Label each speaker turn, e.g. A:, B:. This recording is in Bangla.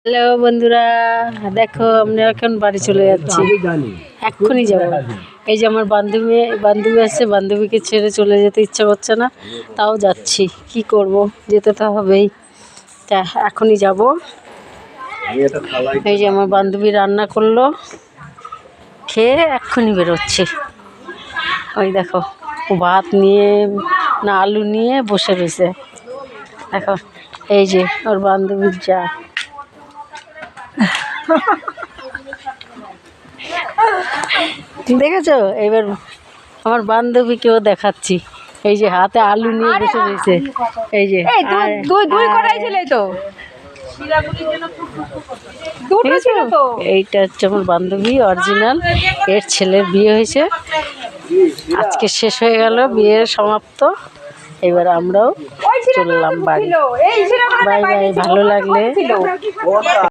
A: হ্যালো বন্ধুরা, দেখো আমরা এখন বাড়ি চলে যাচ্ছি, এক্ষুনি যাবো। এই যে আমার বান্ধবী আছে, বান্ধবীকে ছেড়ে চলে যেতে ইচ্ছা করছে না, তাও যাচ্ছি। কি করব, যেতে তো হবেই, তা এখনই যাব। এই যে আমার বান্ধবী রান্না করলো, খেয়ে এক্ষুনি বেরোচ্ছি। ওই দেখো, ভাত নিয়ে না আলু নিয়ে বসে রয়েছে। দেখো এই যে ওর বান্ধবীর যা, দেখেছো? এবার আমার বান্ধবীকেও দেখাচ্ছি, এই যে হাতে আলু নিয়ে বসে রয়েছে। এই যে এইটা হচ্ছে আমার বান্ধবী অরিজিনাল, এর ছেলের বিয়ে হয়েছে আজকে, শেষ হয়ে গেল, বিয়ের সমাপ্ত। এবার আমরাও চললাম বাড়ি। বাই বাই, ভালো লাগলে